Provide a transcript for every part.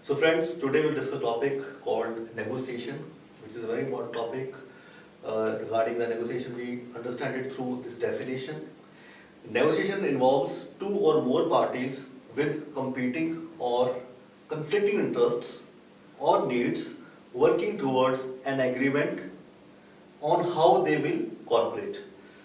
So friends, today we'll discuss a topic called negotiation, which is a very important topic. Regarding the negotiation, we understand it through this definition. Negotiation involves two or more parties with competing or conflicting interests or needs working towards an agreement on how they will cooperate.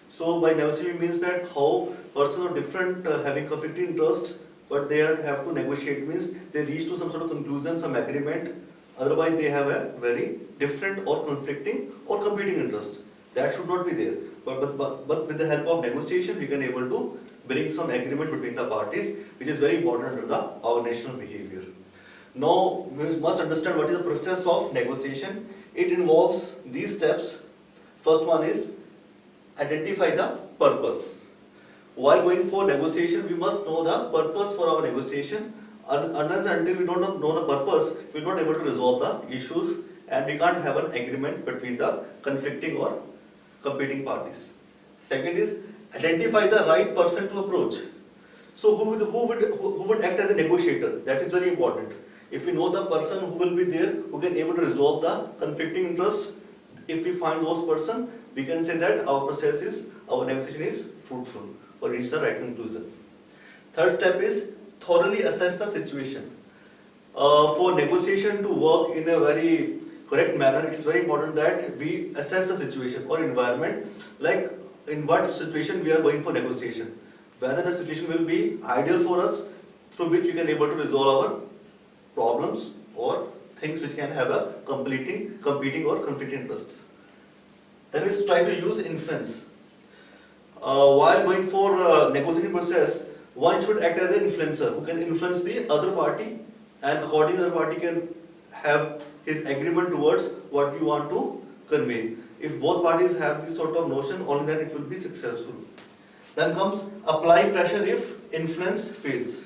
So by negotiation means that how persons are different having conflicting interest, but they have to negotiate, means they reach to some sort of conclusion, some agreement. Otherwise they have a very different or conflicting or competing interest. That should not be there. But with the help of negotiation, we can able to bring some agreement between the parties, which is very important under the organizational behavior. Now we must understand what is the process of negotiation. It involves these steps. First one is identify the purpose. While going for negotiation, we must know the purpose for our negotiation. Unless until we don't know the purpose, we are not able to resolve the issues, and we can't have an agreement between the conflicting or competing parties. Second is identify the right person to approach. So who would act as a negotiator? That is very important. If we know the person who will be there, who can able to resolve the conflicting interests, if we find those person, we can say that our negotiation is fruitful or reach the right conclusion. Third step is thoroughly assess the situation. For negotiation to work in a very correct manner, it is very important that we assess the situation or environment, like in what situation we are going for negotiation. Whether the situation will be ideal for us, through which we can able to resolve our problems or things which can have a competing or conflicting interests. Then we try to use influence. While going for negotiating process, one should act as an influencer who can influence the other party, and accordingly the other party can have his agreement towards what you want to convey. If both parties have this sort of notion, only then it will be successful. Then comes apply pressure if influence fails.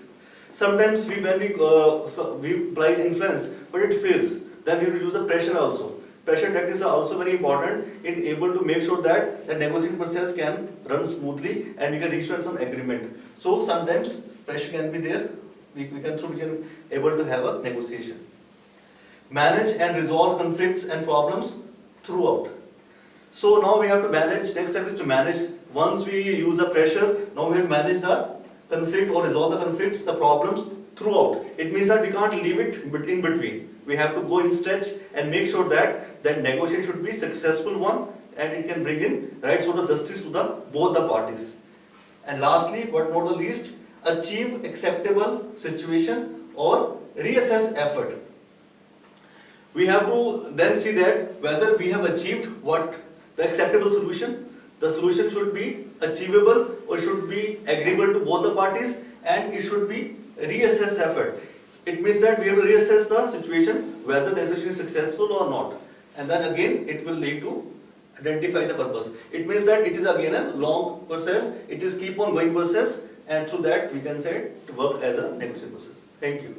Sometimes when we apply influence, but it fails, then we will use the pressure also. Pressure tactics are also very important in able to make sure that the negotiating process can run smoothly and we can reach some agreement. So sometimes pressure can be there, we can able to have a negotiation. Manage and resolve conflicts and problems throughout. So now we have to manage, next step is to manage. Once we use the pressure, now we have to manage the conflict or resolve the conflicts, the problems throughout. It means that we can't leave it in between. We have to go in stretch and make sure that that negotiation should be successful one, and it can bring in right sort of justice to both the parties. And lastly, but not the least, achieve acceptable situation or reassess effort. We have to then see that whether we have achieved what the acceptable solution. The solution should be achievable or should be agreeable to both the parties, and it should be reassess effort. It means that we have to reassess the situation whether the negotiation is successful or not, and then again it will lead to identify the purpose. It means that it is again a long process, it is keep on going process, and through that we can say to work as a negotiation process. Thank you.